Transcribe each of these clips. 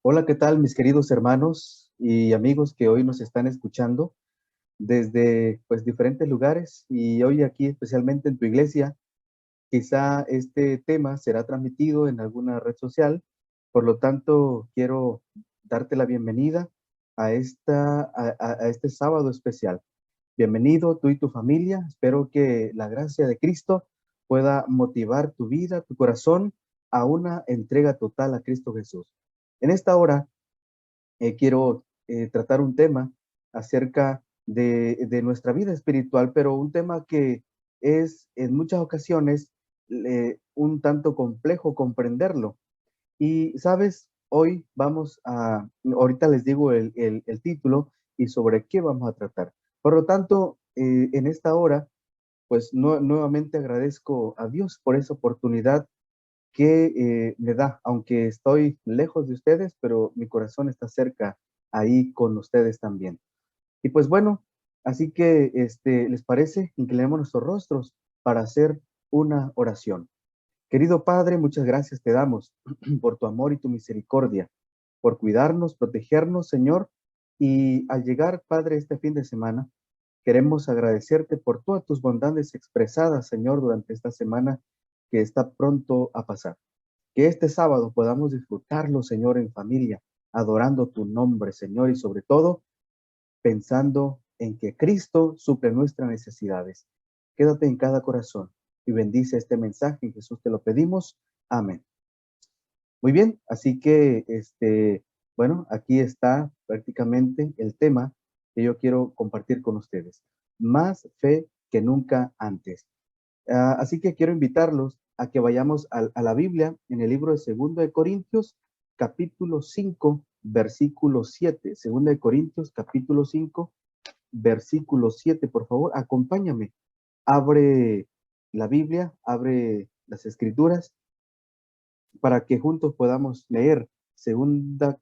Hola, ¿qué tal, mis queridos hermanos y amigos que hoy nos están escuchando desde diferentes lugares y hoy aquí especialmente en tu iglesia? Quizá este tema será transmitido en alguna red social, por lo tanto quiero darte la bienvenida a este sábado especial. Bienvenido tú y tu familia. Espero que la gracia de Cristo pueda motivar tu vida, tu corazón a una entrega total a Cristo Jesús. En esta hora quiero tratar un tema acerca de nuestra vida espiritual, pero un tema que es en muchas ocasiones un tanto complejo comprenderlo. Y sabes, ahorita les digo el título y sobre qué vamos a tratar. Por lo tanto, en esta hora, pues nuevamente agradezco a Dios por esa oportunidad que me da, aunque estoy lejos de ustedes, pero mi corazón está cerca ahí con ustedes también. Y pues bueno, así que ¿les parece? Inclinemos nuestros rostros para hacer una oración. Querido Padre, muchas gracias te damos por tu amor y tu misericordia, por cuidarnos, protegernos, Señor. Y al llegar, Padre, este fin de semana, queremos agradecerte por todas tus bondades expresadas, Señor, durante esta semana que está pronto a pasar. Que este sábado podamos disfrutarlo, Señor, en familia, adorando tu nombre, Señor, y sobre todo pensando en que Cristo suple nuestras necesidades. Quédate en cada corazón y bendice este mensaje. En Jesús te lo pedimos. Amén. Muy bien, así que, bueno, aquí está prácticamente el tema que yo quiero compartir con ustedes. Más fe que nunca antes. Así que quiero invitarlos a que vayamos a la Biblia en el libro de 2 de Corintios, capítulo 5, versículo 7. 2 de Corintios, capítulo 5, versículo 7. Por favor, acompáñame. Abre la Biblia, abre las Escrituras para que juntos podamos leer 2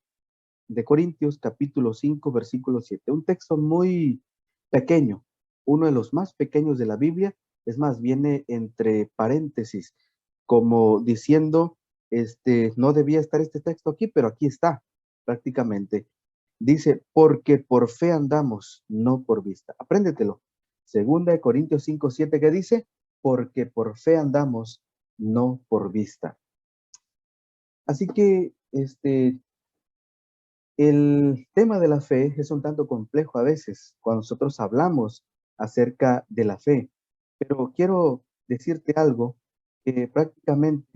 de Corintios, capítulo 5, versículo 7. Un texto muy pequeño, uno de los más pequeños de la Biblia. Es más, viene entre paréntesis, como diciendo, no debía estar este texto aquí, pero aquí está, prácticamente. Dice, porque por fe andamos, no por vista. Apréndetelo. 2 de Corintios 5, 7, que dice, porque por fe andamos, no por vista. Así que, el tema de la fe es un tanto complejo a veces cuando nosotros hablamos acerca de la fe, pero quiero decirte algo que prácticamente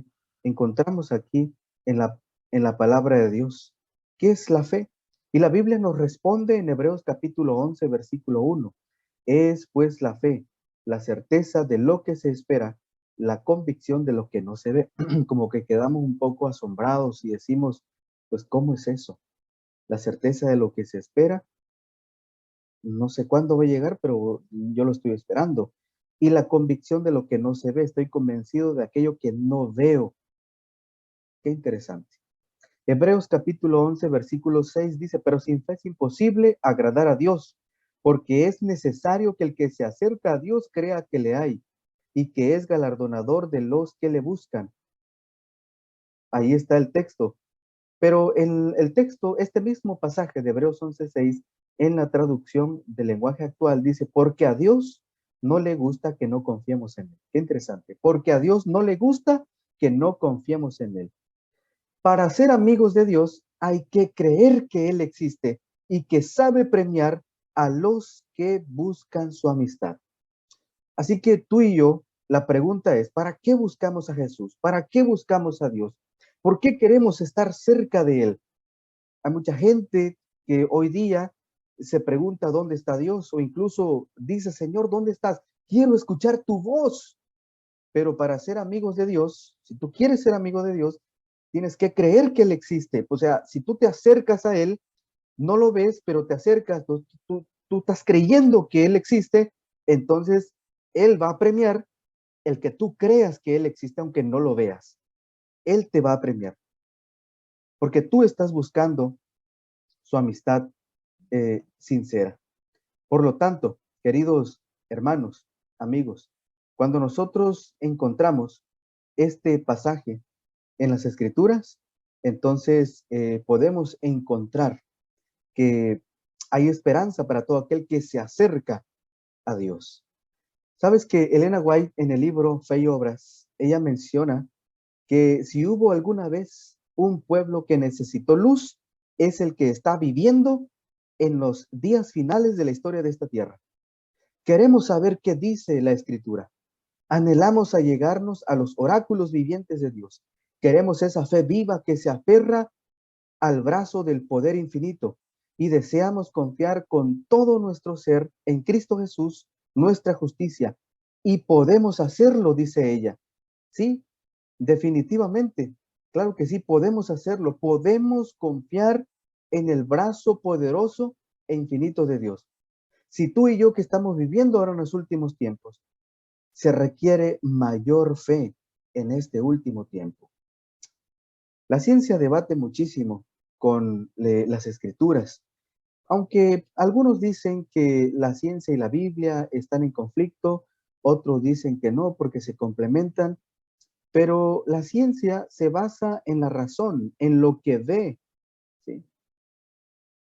encontramos aquí en la palabra de Dios. ¿Qué es la fe? Y la Biblia nos responde en Hebreos capítulo 11, versículo 1. Es pues la fe, la certeza de lo que se espera, la convicción de lo que no se ve. Como que quedamos un poco asombrados y decimos, pues, ¿cómo es eso? La certeza de lo que se espera, no sé cuándo va a llegar, pero yo lo estoy esperando. Y la convicción de lo que no se ve, estoy convencido de aquello que no veo. Qué interesante. Hebreos capítulo 11, versículo 6 dice, pero sin fe es imposible agradar a Dios, porque es necesario que el que se acerca a Dios crea que le hay y que es galardonador de los que le buscan. Ahí está el texto. Pero el texto, este mismo pasaje de Hebreos 11:6, en la traducción del lenguaje actual, dice, porque a Dios no le gusta que no confiemos en Él. Qué interesante. Porque a Dios no le gusta que no confiemos en Él. Para ser amigos de Dios hay que creer que Él existe y que sabe premiar a los que buscan su amistad. Así que tú y yo, la pregunta es, ¿para qué buscamos a Jesús? ¿Para qué buscamos a Dios? ¿Por qué queremos estar cerca de Él? Hay mucha gente que hoy día se pregunta dónde está Dios o incluso dice, Señor, ¿dónde estás? Quiero escuchar tu voz. Pero para ser amigos de Dios, si tú quieres ser amigo de Dios, tienes que creer que Él existe. O sea, si tú te acercas a Él, no lo ves, pero te acercas, tú estás creyendo que Él existe, entonces Él va a premiar el que tú creas que Él existe, aunque no lo veas. Él te va a premiar, porque tú estás buscando su amistad sincera. Por lo tanto, queridos hermanos, amigos, cuando nosotros encontramos este pasaje en las Escrituras, entonces podemos encontrar que hay esperanza para todo aquel que se acerca a Dios. Sabes que Elena White en el libro Fe y Obras, ella menciona que si hubo alguna vez un pueblo que necesitó luz, es el que está viviendo en los días finales de la historia de esta tierra. Queremos saber qué dice la Escritura. Anhelamos allegarnos a los oráculos vivientes de Dios. Queremos esa fe viva que se aferra al brazo del poder infinito y deseamos confiar con todo nuestro ser en Cristo Jesús, nuestra justicia. Y podemos hacerlo, dice ella. Sí, definitivamente. Claro que sí, podemos hacerlo. Podemos confiar en el brazo poderoso e infinito de Dios. Si tú y yo que estamos viviendo ahora en los últimos tiempos, se requiere mayor fe en este último tiempo. La ciencia debate muchísimo con las escrituras, aunque algunos dicen que la ciencia y la Biblia están en conflicto, otros dicen que no porque se complementan, pero la ciencia se basa en la razón, en lo que ve, ¿sí?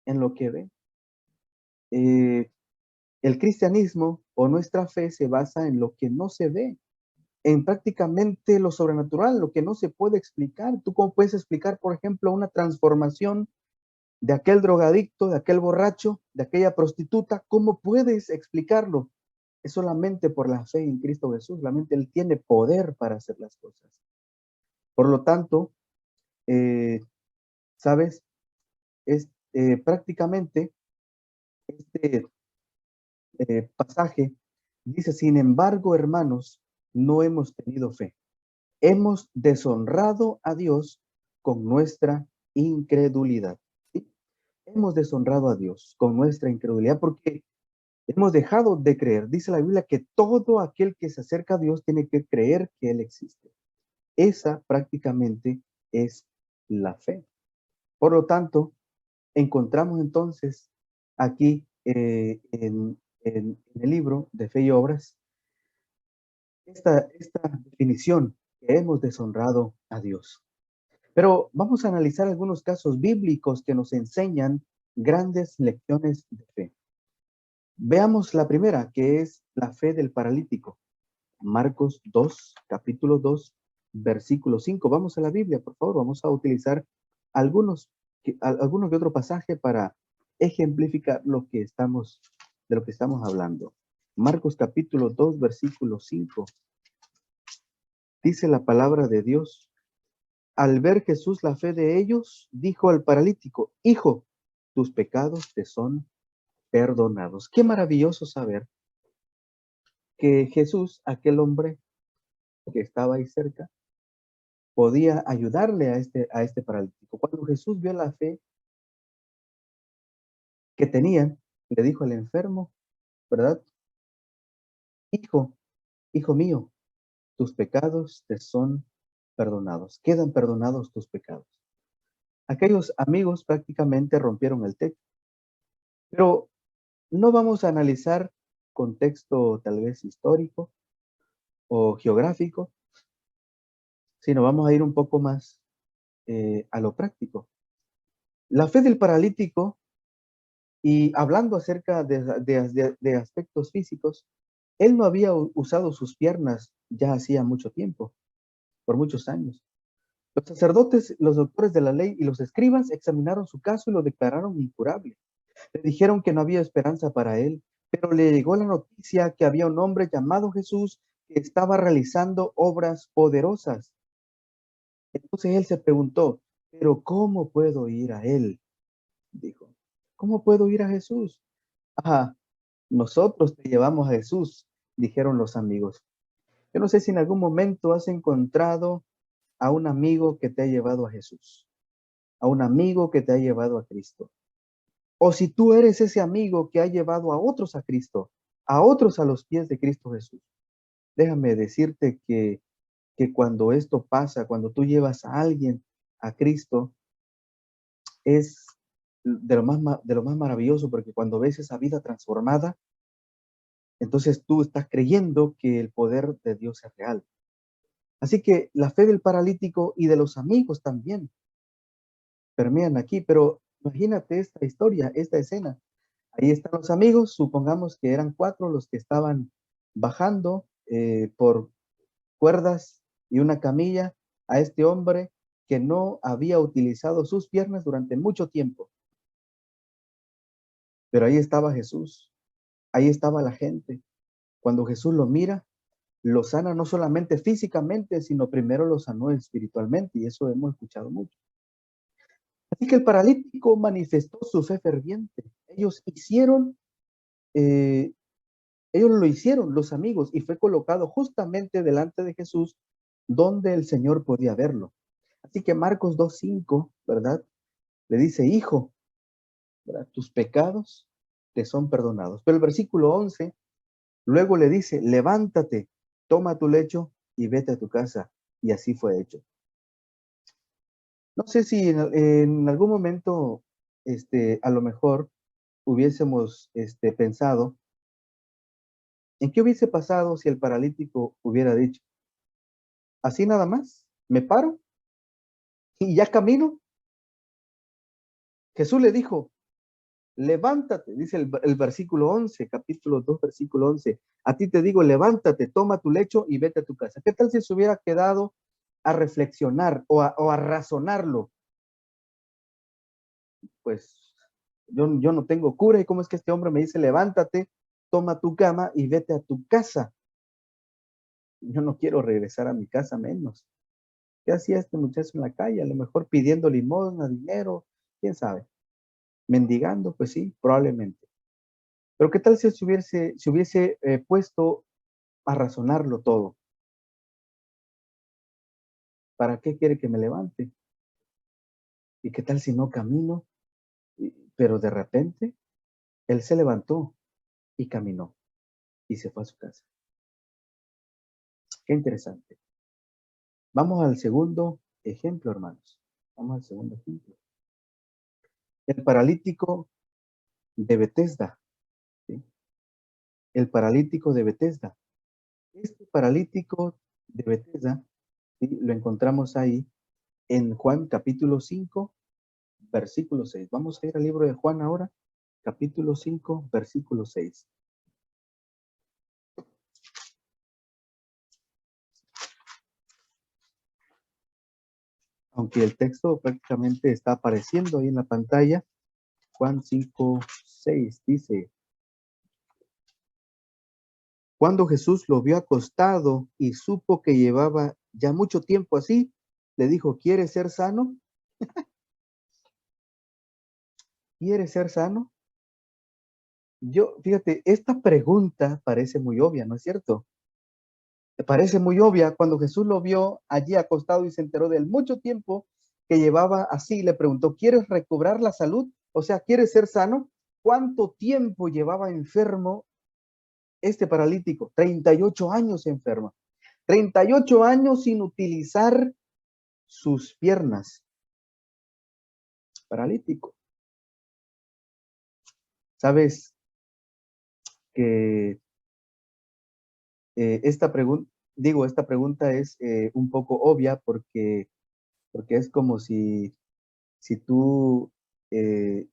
En lo que ve. Eh, el cristianismo o nuestra fe se basa en lo que no se ve, en prácticamente lo sobrenatural, lo que no se puede explicar. ¿Tú cómo puedes explicar, por ejemplo, una transformación de aquel drogadicto, de aquel borracho, de aquella prostituta? ¿Cómo puedes explicarlo? Es solamente por la fe en Cristo Jesús. Solamente Él tiene poder para hacer las cosas. Por lo tanto, eh, ¿sabes? Es prácticamente este pasaje dice, sin embargo, hermanos, no hemos tenido fe. Hemos deshonrado a Dios con nuestra incredulidad. ¿Sí? Hemos deshonrado a Dios con nuestra incredulidad porque hemos dejado de creer. Dice la Biblia que todo aquel que se acerca a Dios tiene que creer que Él existe. Esa prácticamente es la fe. Por lo tanto, encontramos entonces aquí en el libro de Fe y Obras esta definición que hemos deshonrado a Dios. Pero vamos a analizar algunos casos bíblicos que nos enseñan grandes lecciones de fe. Veamos la primera, que es la fe del paralítico. Marcos 2, capítulo 2, versículo 5. Vamos a la Biblia, por favor. Vamos a utilizar algunos, algunos de otro pasaje para ejemplificar de lo que estamos hablando. Marcos capítulo 2, versículo 5. Dice la palabra de Dios. Al ver Jesús la fe de ellos, dijo al paralítico, hijo, tus pecados te son perdonados. Qué maravilloso saber que Jesús, aquel hombre que estaba ahí cerca, podía ayudarle a este paralítico. Cuando Jesús vio la fe que tenían, le dijo al enfermo, ¿verdad? Hijo, hijo mío, tus pecados te son perdonados. Quedan perdonados tus pecados. Aquellos amigos prácticamente rompieron el techo. Pero no vamos a analizar contexto tal vez histórico o geográfico, sino vamos a ir un poco más a lo práctico. La fe del paralítico, y hablando acerca de aspectos físicos, él no había usado sus piernas ya hacía mucho tiempo, por muchos años. Los sacerdotes, los doctores de la ley y los escribas examinaron su caso y lo declararon incurable. Le dijeron que no había esperanza para él, pero le llegó la noticia que había un hombre llamado Jesús que estaba realizando obras poderosas. Entonces él se preguntó, pero ¿cómo puedo ir a él? Dijo, ¿cómo puedo ir a Jesús? Ah, nosotros te llevamos a Jesús, dijeron los amigos. Yo no sé si en algún momento has encontrado a un amigo que te ha llevado a Jesús, a un amigo que te ha llevado a Cristo. O si tú eres ese amigo que ha llevado a otros a Cristo, a otros a los pies de Cristo Jesús. Déjame decirte que cuando esto pasa, cuando tú llevas a alguien a Cristo, es de lo más maravilloso, porque cuando ves esa vida transformada, entonces tú estás creyendo que el poder de Dios es real. Así que la fe del paralítico y de los amigos también permean aquí, pero imagínate esta historia, esta escena. Ahí están los amigos, supongamos que eran 4 los que estaban bajando por cuerdas y una camilla a este hombre que no había utilizado sus piernas durante mucho tiempo. Pero ahí estaba Jesús, ahí estaba la gente. Cuando Jesús lo mira, lo sana no solamente físicamente, sino primero lo sanó espiritualmente, y eso hemos escuchado mucho. Así que el paralítico manifestó su fe ferviente. Eh, ellos lo hicieron, los amigos, y fue colocado justamente delante de Jesús, donde el Señor podía verlo. Así que Marcos 2:5, ¿verdad? Le dice, hijo, ¿verdad? Tus pecados te son perdonados. Pero el versículo 11 luego le dice, levántate, toma tu lecho y vete a tu casa. Y así fue hecho. No sé si en algún momento, a lo mejor hubiésemos pensado, ¿en qué hubiese pasado si el paralítico hubiera dicho, así nada más, me paro y ya camino? Jesús le dijo, levántate, dice el versículo 11, capítulo 2, versículo 11. A ti te digo, levántate, toma tu lecho y vete a tu casa. ¿Qué tal si se hubiera quedado a reflexionar o a razonarlo? Pues yo no tengo cura, y cómo es que este hombre me dice, levántate, toma tu cama y vete a tu casa. Yo no quiero regresar a mi casa menos. ¿Qué hacía este muchacho en la calle? A lo mejor pidiendo limosna, dinero, quién sabe. Mendigando, pues sí, probablemente. Pero ¿qué tal si se hubiese puesto a razonarlo todo? ¿Para qué quiere que me levante? ¿Y qué tal si no camino? Pero de repente, él se levantó y caminó y se fue a su casa. Qué interesante. Vamos al segundo ejemplo, hermanos. Vamos al segundo ejemplo. El paralítico de Betesda. ¿Sí? El paralítico de Betesda. Este paralítico de Betesda, ¿sí? Lo encontramos ahí en Juan capítulo 5, versículo 6. Vamos a ir al libro de Juan ahora, capítulo 5, versículo 6. Aunque el texto prácticamente está apareciendo ahí en la pantalla, Juan 5, 6 dice, cuando Jesús lo vio acostado y supo que llevaba ya mucho tiempo así, le dijo, ¿quieres ser sano? ¿Quieres ser sano? Fíjate, esta pregunta parece muy obvia, ¿no es cierto? Parece muy obvia. Cuando Jesús lo vio allí acostado y se enteró del mucho tiempo que llevaba así, le preguntó, ¿quieres recobrar la salud? O sea, ¿quieres ser sano? ¿Cuánto tiempo llevaba enfermo este paralítico? 38 años enfermo. 38 años sin utilizar sus piernas. Paralítico. Sabes que esta pregunta es un poco obvia porque es como si tú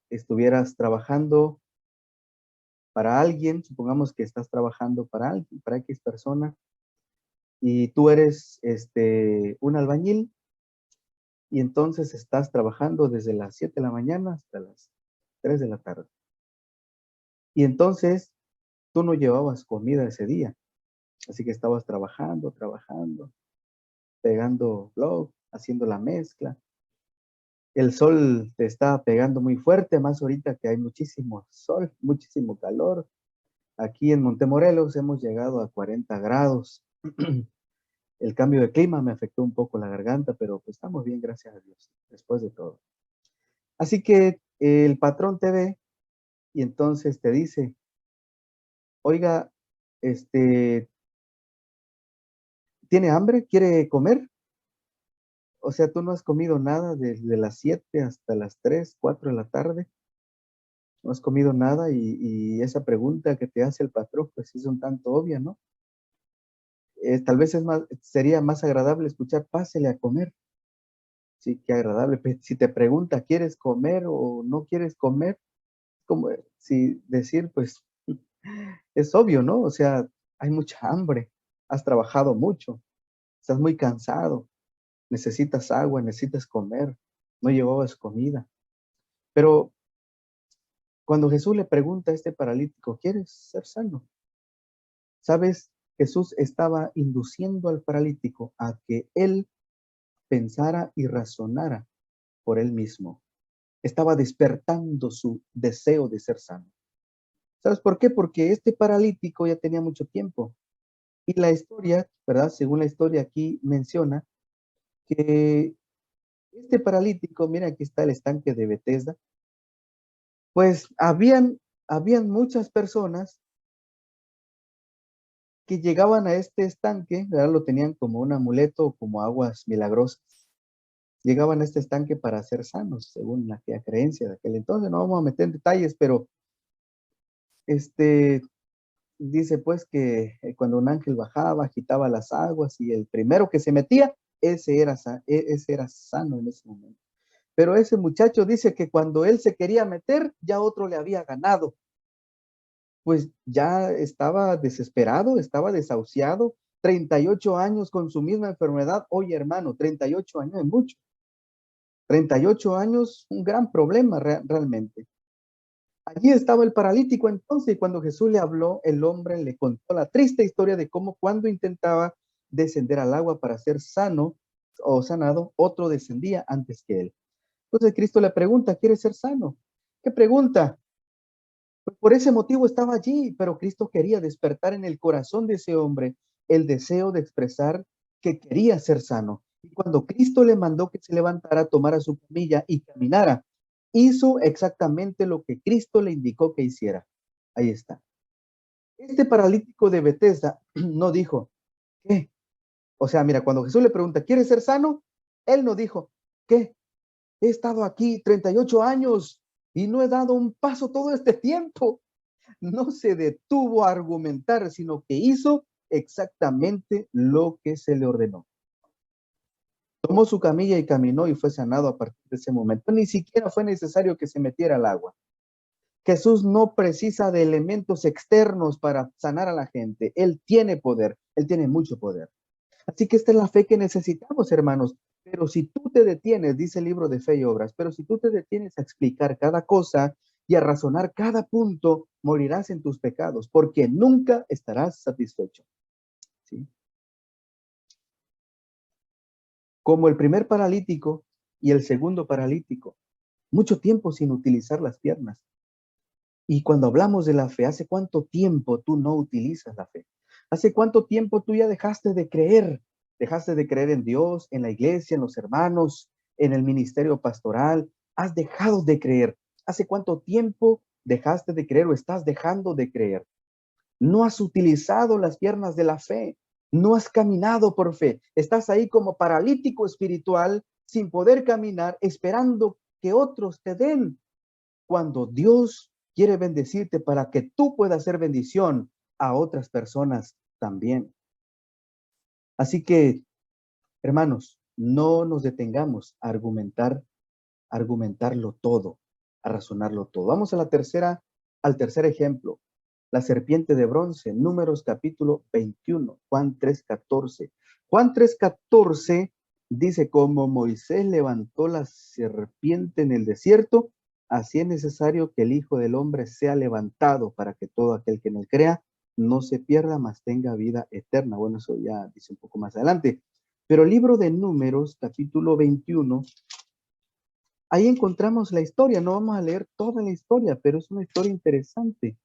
estuvieras trabajando para alguien, supongamos que estás trabajando para alguien, para X persona, y tú eres un albañil, y entonces estás trabajando desde las 7 de la mañana hasta las 3 de la tarde. Y entonces tú no llevabas comida ese día, así que estabas trabajando, pegando blog, haciendo la mezcla. El sol te está pegando muy fuerte, más ahorita que hay muchísimo sol, muchísimo calor. Aquí en Montemorelos hemos llegado a 40 grados. El cambio de clima me afectó un poco la garganta, pero pues estamos bien, gracias a Dios, después de todo. Así que el patrón te ve y entonces te dice, oiga, ¿tiene hambre? ¿Quiere comer? O sea, tú no has comido nada desde las 7 hasta las 3, 4 de la tarde. No has comido nada y esa pregunta que te hace el patrón, pues es un tanto obvia, ¿no? Tal vez sería más agradable escuchar, pásele a comer. Sí, qué agradable. Si te pregunta, ¿quieres comer o no quieres comer? Como si decir, pues, es obvio, ¿no? O sea, hay mucha hambre, has trabajado mucho, estás muy cansado, necesitas agua, necesitas comer, no llevabas comida. Pero cuando Jesús le pregunta a este paralítico, ¿quieres ser sano? ¿Sabes? Jesús estaba induciendo al paralítico a que él pensara y razonara por él mismo. Estaba despertando su deseo de ser sano. ¿Sabes por qué? Porque este paralítico ya tenía mucho tiempo. Y la historia, ¿verdad? Según la historia aquí menciona que este paralítico, mira, aquí está el estanque de Betesda, pues habían muchas personas que llegaban a este estanque, ¿verdad? Lo tenían como un amuleto, como aguas milagrosas. Llegaban a este estanque para ser sanos, según aquella creencia de aquel entonces. No vamos a meter en detalles, pero este, dice pues que cuando un ángel bajaba, agitaba las aguas y el primero que se metía, ese era sano en ese momento. Pero ese muchacho dice que cuando él se quería meter, ya otro le había ganado. Pues ya estaba desesperado, estaba desahuciado, 38 años con su misma enfermedad. Oye, hermano, 38 años es mucho. 38 años, un gran problema realmente. Allí estaba el paralítico entonces, y cuando Jesús le habló, el hombre le contó la triste historia de cómo cuando intentaba descender al agua para ser sano o sanado, otro descendía antes que él. Entonces Cristo le pregunta, ¿quieres ser sano? ¿Qué pregunta? Pues por ese motivo estaba allí, pero Cristo quería despertar en el corazón de ese hombre el deseo de expresar que quería ser sano. Y cuando Cristo le mandó que se levantara, tomara su camilla y caminara, hizo exactamente lo que Cristo le indicó que hiciera. Ahí está. Este paralítico de Betesda no dijo, ¿qué? O sea, mira, cuando Jesús le pregunta, ¿quieres ser sano? Él no dijo, ¿qué? He estado aquí 38 años y no he dado un paso todo este tiempo. No se detuvo a argumentar, sino que hizo exactamente lo que se le ordenó. Tomó su camilla y caminó y fue sanado a partir de ese momento. Ni siquiera fue necesario que se metiera al agua. Jesús no precisa de elementos externos para sanar a la gente. Él tiene poder, él tiene mucho poder. Así que esta es la fe que necesitamos, hermanos. Pero si tú te detienes, dice el libro de Fe y Obras, pero si tú te detienes a explicar cada cosa y a razonar cada punto, morirás en tus pecados, porque nunca estarás satisfecho. ¿Sí? Como el primer paralítico y el segundo paralítico, mucho tiempo sin utilizar las piernas. Y cuando hablamos de la fe, ¿hace cuánto tiempo tú no utilizas la fe? ¿Hace cuánto tiempo tú ya dejaste de creer? Dejaste de creer en Dios, en la iglesia, en los hermanos, en el ministerio pastoral. Has dejado de creer. ¿Hace cuánto tiempo dejaste de creer o estás dejando de creer? No has utilizado las piernas de la fe. No has caminado por fe. Estás ahí como paralítico espiritual, sin poder caminar, esperando que otros te den cuando Dios quiere bendecirte para que tú puedas hacer bendición a otras personas también. Así que, hermanos, no nos detengamos a argumentarlo todo, a razonarlo todo. Vamos a al tercer ejemplo. La serpiente de bronce, Números capítulo 21, Juan 3:14. Juan 3:14 dice, como Moisés levantó la serpiente en el desierto, así es necesario que el Hijo del Hombre sea levantado para que todo aquel que en él crea no se pierda, mas tenga vida eterna. Bueno, eso ya dice un poco más adelante. Pero el libro de Números, capítulo 21, ahí encontramos la historia. No vamos a leer toda la historia, pero es una historia interesante,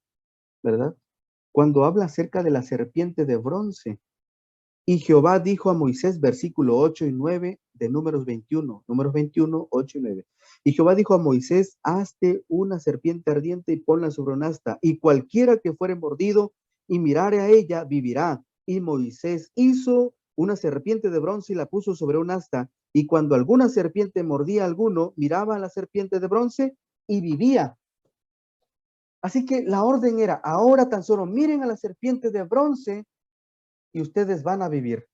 ¿verdad? Cuando habla acerca de la serpiente de bronce. Y Jehová dijo a Moisés, versículo 8 y 9 de Números 21, 8 y 9. Y Jehová dijo a Moisés, hazte una serpiente ardiente y ponla sobre un asta, y cualquiera que fuere mordido y mirare a ella, vivirá. Y Moisés hizo una serpiente de bronce y la puso sobre un asta, y cuando alguna serpiente mordía a alguno, miraba a la serpiente de bronce y vivía. Así que la orden era, ahora tan solo miren a la serpiente de bronce y ustedes van a vivir.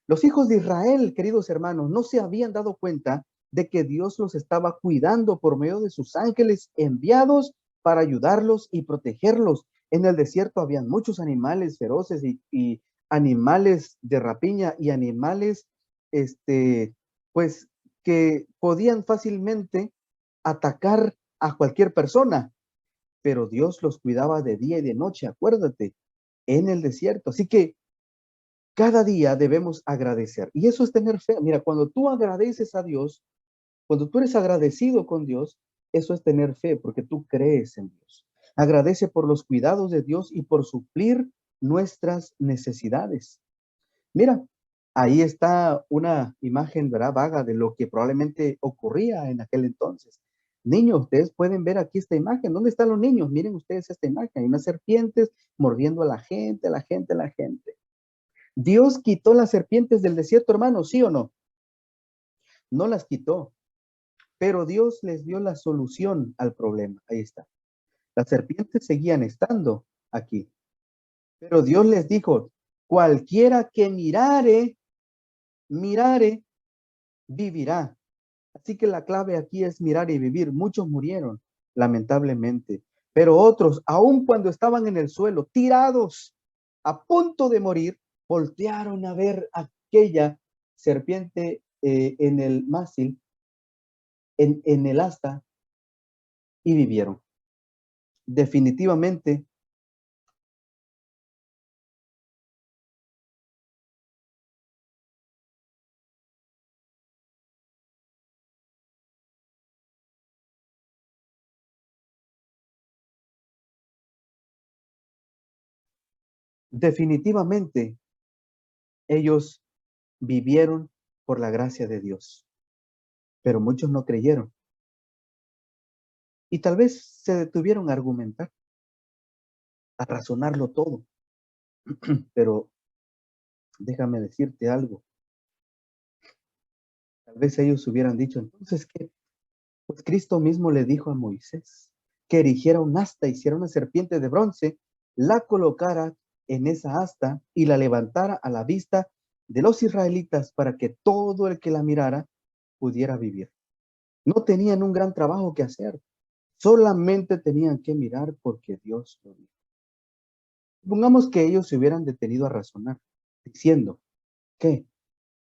Los hijos de Israel, queridos hermanos, no se habían dado cuenta de que Dios los estaba cuidando por medio de sus ángeles enviados para ayudarlos y protegerlos. En el desierto habían muchos animales feroces y animales de rapiña y animales, pues, que podían fácilmente atacar a cualquier persona, pero Dios los cuidaba de día y de noche, acuérdate, en el desierto. Así que cada día debemos agradecer. Y eso es tener fe. Mira, cuando tú agradeces a Dios, cuando tú eres agradecido con Dios, eso es tener fe, porque tú crees en Dios. Agradece por los cuidados de Dios y por suplir nuestras necesidades. Mira, ahí está una imagen, ¿verdad? Vaga de lo que probablemente ocurría en aquel entonces. Niños, ustedes pueden ver aquí esta imagen. ¿Dónde están los niños? Miren ustedes esta imagen. Hay unas serpientes mordiendo a la gente, a la gente, a la gente. Dios quitó las serpientes del desierto, hermano, ¿sí o no? No las quitó, pero Dios les dio la solución al problema. Ahí está. Las serpientes seguían estando aquí, pero Dios les dijo, cualquiera que mirare, vivirá. Así que la clave aquí es mirar y vivir. Muchos murieron, lamentablemente, pero otros, aun cuando estaban en el suelo, tirados, a punto de morir, voltearon a ver aquella serpiente en el mástil, en el asta, y vivieron. Definitivamente, definitivamente, ellos vivieron por la gracia de Dios, pero muchos no creyeron y tal vez se detuvieron a argumentar, a razonarlo todo, pero déjame decirte algo, tal vez ellos hubieran dicho, entonces, ¿qué? Pues Cristo mismo le dijo a Moisés que erigiera un asta, hiciera una serpiente de bronce, la colocara en esa asta y la levantara a la vista de los israelitas para que todo el que la mirara pudiera vivir. No tenían un gran trabajo que hacer, solamente tenían que mirar porque Dios lo dijo. Supongamos que ellos se hubieran detenido a razonar, diciendo, ¿qué?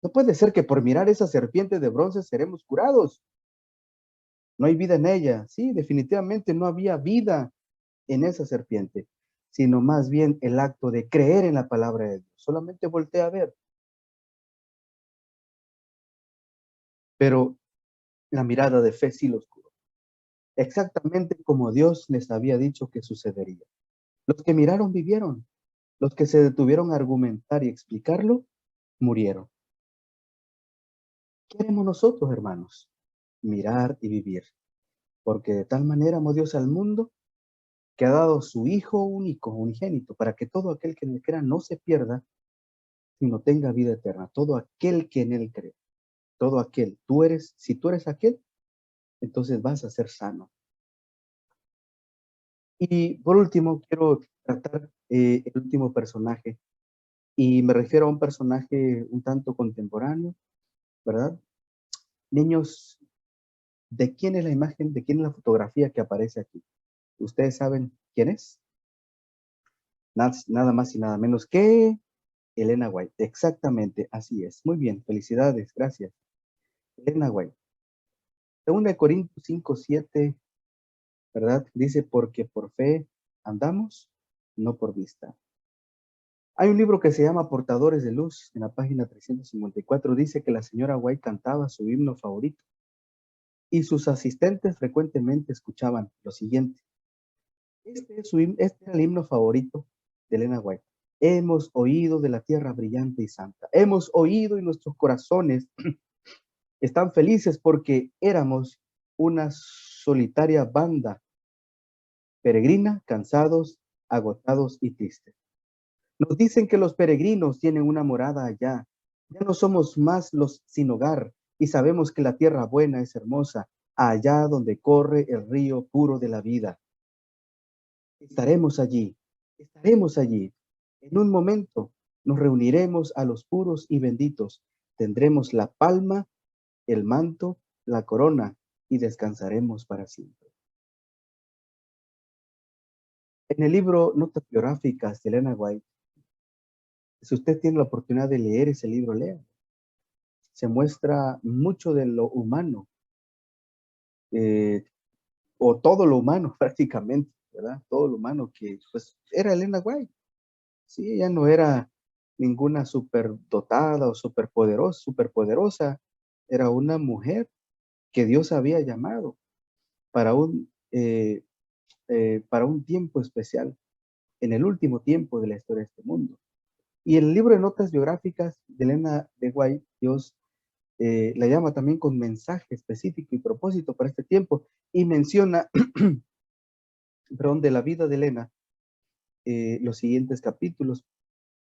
No puede ser que por mirar esa serpiente de bronce seremos curados. No hay vida en ella. Sí, definitivamente no había vida en esa serpiente, sino más bien el acto de creer en la palabra de Dios. Solamente voltea a ver, pero la mirada de fe sí los curó. Exactamente como Dios les había dicho que sucedería. Los que miraron vivieron. Los que se detuvieron a argumentar y explicarlo, murieron. ¿Qué haremos nosotros, hermanos? Mirar y vivir. Porque de tal manera amó Dios al mundo que ha dado su Hijo único, unigénito, para que todo aquel que en él crea no se pierda, sino tenga vida eterna. Todo aquel que en él cree. Todo aquel. Si tú eres aquel, entonces vas a ser sano. Y por último, quiero tratar el último personaje. Y me refiero a un personaje un tanto contemporáneo, ¿verdad? Niños, ¿de quién es la imagen, de quién es la fotografía que aparece aquí? ¿Ustedes saben quién es? Nada más y nada menos que Elena White. Exactamente, así es. Muy bien, felicidades, gracias. Elena White. Segunda de Corintios 5:7, ¿verdad? Dice, porque por fe andamos, no por vista. Hay un libro que se llama Portadores de Luz, en la página 354, dice que la señora White cantaba su himno favorito y sus asistentes frecuentemente escuchaban lo siguiente. Este es el himno favorito de Elena White. Hemos oído de la tierra brillante y santa. Hemos oído y nuestros corazones están felices porque éramos una solitaria banda peregrina, cansados, agotados y tristes. Nos dicen que los peregrinos tienen una morada allá. Ya no somos más los sin hogar y sabemos que la tierra buena es hermosa, allá donde corre el río puro de la vida. Estaremos allí, estaremos allí. En un momento nos reuniremos a los puros y benditos. Tendremos la palma, el manto la corona y descansaremos para siempre. En el libro Notas biográficas de Elena White, si usted tiene la oportunidad de leer ese libro, lea. Se muestra mucho de lo humano, eh, o todo lo humano prácticamente, ¿verdad? Todo lo humano que pues era Elena White. Sí, ella no era ninguna superdotada o superpoderosa. Era una mujer que Dios había llamado para para un tiempo especial, en el último tiempo de la historia de este mundo. Y en el libro de notas biográficas de Elena de White, Dios la llama también con mensaje específico y propósito para este tiempo, y menciona, perdón, de la vida de Elena, los siguientes capítulos,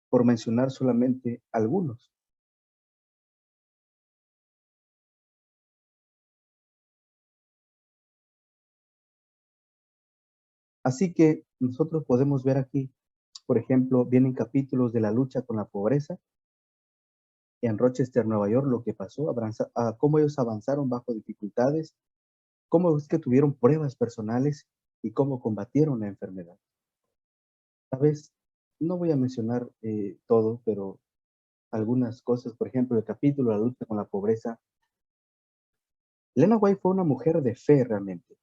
por mencionar solamente algunos. Así que nosotros podemos ver aquí, por ejemplo, vienen capítulos de la lucha con la pobreza en Rochester, Nueva York, lo que pasó, cómo ellos avanzaron bajo dificultades, cómo es que tuvieron pruebas personales y cómo combatieron la enfermedad. Sabes, no voy a mencionar todo, pero algunas cosas, por ejemplo, el capítulo de la lucha con la pobreza. Lena White fue una mujer de fe realmente,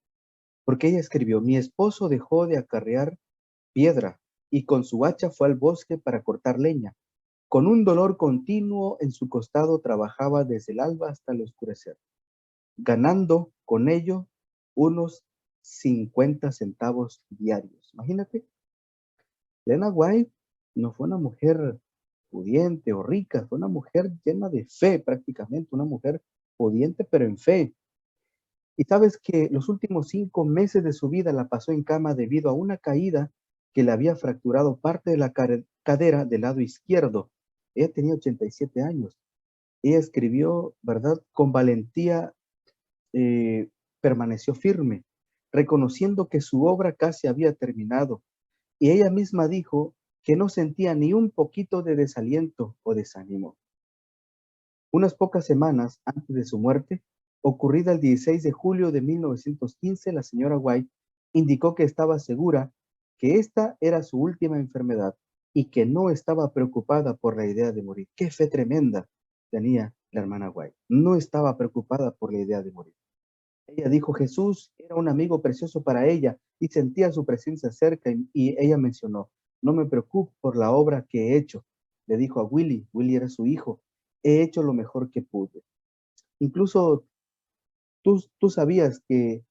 porque ella escribió: mi esposo dejó de acarrear piedra y con su hacha fue al bosque para cortar leña. Con un dolor continuo en su costado trabajaba desde el alba hasta el oscurecer, ganando con ello unos 50 centavos diarios. Imagínate, Lena White no fue una mujer pudiente o rica, fue una mujer llena de fe prácticamente, una mujer pudiente pero en fe. Y sabes que los últimos 5 meses de su vida la pasó en cama debido a una caída que le había fracturado parte de la cadera del lado izquierdo. Ella tenía 87 años. Ella escribió, ¿verdad? Con valentía, permaneció firme, reconociendo que su obra casi había terminado. Y ella misma dijo que no sentía ni un poquito de desaliento o desánimo. Unas pocas semanas antes de su muerte, ocurrida el 16 de julio de 1915, la señora White indicó que estaba segura que esta era su última enfermedad y que no estaba preocupada por la idea de morir. ¡Qué fe tremenda tenía la hermana White! No estaba preocupada por la idea de morir. Ella dijo: Jesús era un amigo precioso para ella y sentía su presencia cerca, y ella mencionó: no me preocupo por la obra que he hecho. Le dijo a Willy era su hijo: he hecho lo mejor que pude. Incluso tú sabías que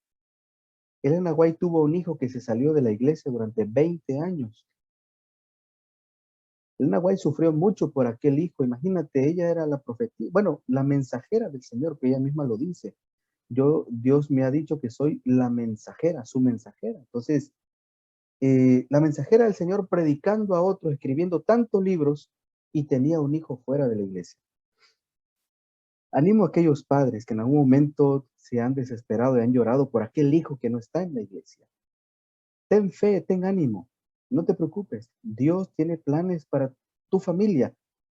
Elena White tuvo un hijo que se salió de la iglesia durante 20 años. Elena White sufrió mucho por aquel hijo. Imagínate, ella era la profetía, bueno, la mensajera del Señor, que ella misma lo dice. Dios me ha dicho que soy la mensajera, su mensajera. Entonces, la mensajera del Señor predicando a otros, escribiendo tantos libros, y tenía un hijo fuera de la iglesia. Animo a aquellos padres que en algún momento se han desesperado y han llorado por aquel hijo que no está en la iglesia. Ten fe, ten ánimo, no te preocupes. Dios tiene planes para tu familia.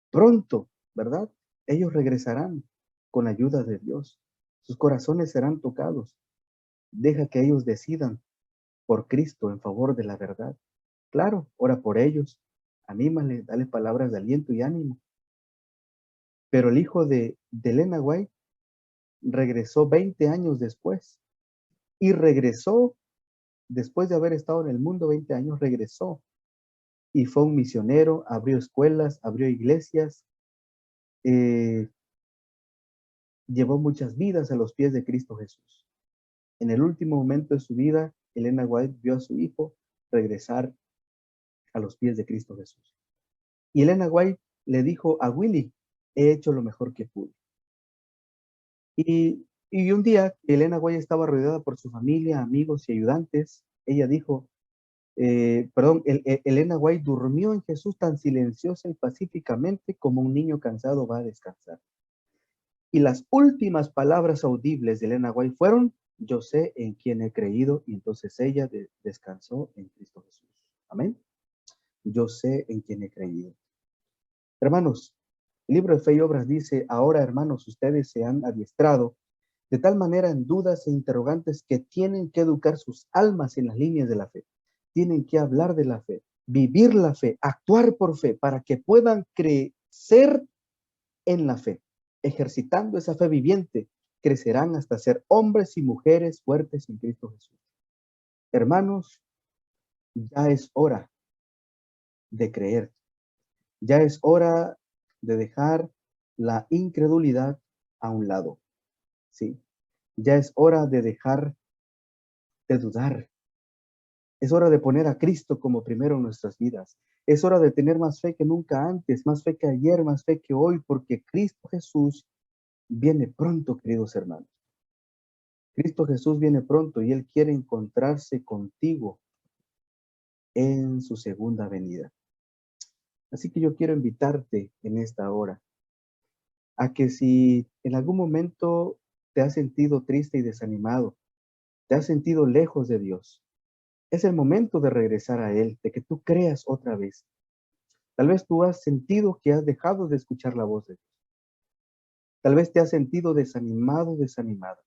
Pronto, ¿verdad? Ellos regresarán con ayuda de Dios. Sus corazones serán tocados. Deja que ellos decidan por Cristo en favor de la verdad. Claro, ora por ellos, anímale, dale palabras de aliento y ánimo. Pero el hijo de Elena White regresó 20 años después, y regresó después de haber estado en el mundo 20 años, regresó y fue un misionero, abrió escuelas, abrió iglesias, eh, llevó muchas vidas a los pies de Cristo Jesús. En el último momento de su vida, Elena White vio a su hijo regresar a los pies de Cristo Jesús. Y Elena White le dijo a Willy: he hecho lo mejor que pude. Y un día que Elena White estaba rodeada por su familia, amigos y ayudantes, ella dijo, Elena White durmió en Jesús tan silenciosa y pacíficamente como un niño cansado va a descansar. Y las últimas palabras audibles de Elena White fueron: yo sé en quién he creído. Y entonces ella descansó en Cristo Jesús. Amén. Yo sé en quién he creído. Hermanos, el libro de Fe y Obras dice: ahora, hermanos, ustedes se han adiestrado de tal manera en dudas e interrogantes que tienen que educar sus almas en las líneas de la fe. Tienen que hablar de la fe, vivir la fe, actuar por fe, para que puedan crecer en la fe. Ejercitando esa fe viviente, crecerán hasta ser hombres y mujeres fuertes en Cristo Jesús. Hermanos, ya es hora de creer. Ya es hora de dejar la incredulidad a un lado. Sí, ya es hora de dejar de dudar. Es hora de poner a Cristo como primero en nuestras vidas. Es hora de tener más fe que nunca antes, más fe que ayer, más fe que hoy, porque Cristo Jesús viene pronto, queridos hermanos. Cristo Jesús viene pronto y Él quiere encontrarse contigo en su segunda venida. Así que yo quiero invitarte en esta hora a que si en algún momento te has sentido triste y desanimado, te has sentido lejos de Dios, es el momento de regresar a Él, de que tú creas otra vez. Tal vez tú has sentido que has dejado de escuchar la voz de Dios. Tal vez te has sentido desanimado, desanimada,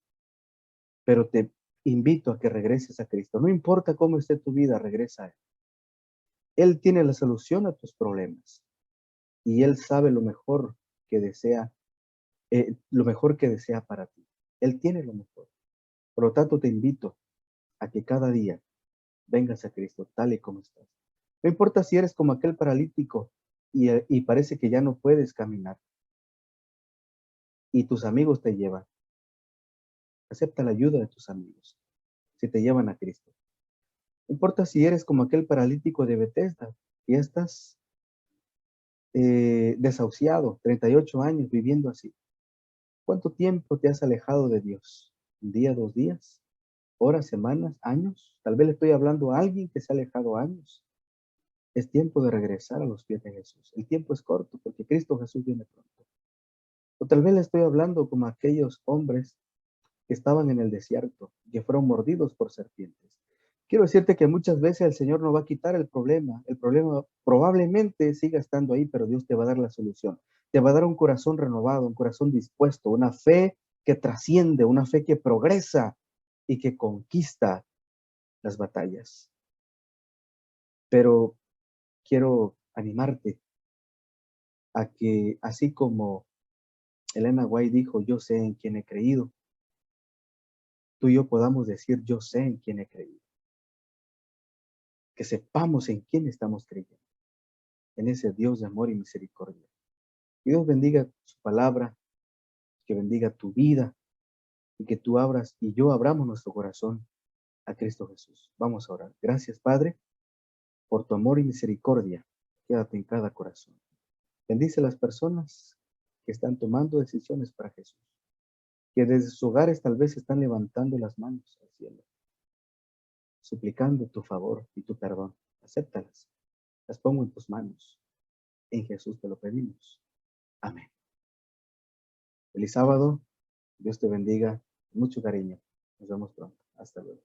pero te invito a que regreses a Cristo. No importa cómo esté tu vida, regresa a Él. Él tiene la solución a tus problemas y Él sabe lo mejor que desea para ti. Él tiene lo mejor. Por lo tanto, te invito a que cada día vengas a Cristo tal y como estás. No importa si eres como aquel paralítico y parece que ya no puedes caminar y tus amigos te llevan. Acepta la ayuda de tus amigos si te llevan a Cristo. No importa si eres como aquel paralítico de Bethesda y ya estás desahuciado, 38 años viviendo así. ¿Cuánto tiempo te has alejado de Dios? ¿Un día, 2 días? ¿Horas, semanas, años? Tal vez le estoy hablando a alguien que se ha alejado años. Es tiempo de regresar a los pies de Jesús. El tiempo es corto porque Cristo Jesús viene pronto. O tal vez le estoy hablando como aquellos hombres que estaban en el desierto, que fueron mordidos por serpientes. Quiero decirte que muchas veces el Señor no va a quitar el problema. El problema probablemente siga estando ahí, pero Dios te va a dar la solución. Te va a dar un corazón renovado, un corazón dispuesto, una fe que trasciende, una fe que progresa y que conquista las batallas. Pero quiero animarte a que, así como Elena White dijo, yo sé en quién he creído, tú y yo podamos decir, yo sé en quién he creído. Que sepamos en quién estamos creyendo, en ese Dios de amor y misericordia. Que Dios bendiga su palabra, que bendiga tu vida y que tú abras y yo abramos nuestro corazón a Cristo Jesús. Vamos a orar. Gracias, Padre, por tu amor y misericordia. Quédate en cada corazón. Bendice a las personas que están tomando decisiones para Jesús, que desde sus hogares tal vez están levantando las manos al cielo, suplicando tu favor y tu perdón. Acéptalas. Las pongo en tus manos. En Jesús te lo pedimos. Amén. Feliz sábado. Dios te bendiga. Mucho cariño. Nos vemos pronto. Hasta luego.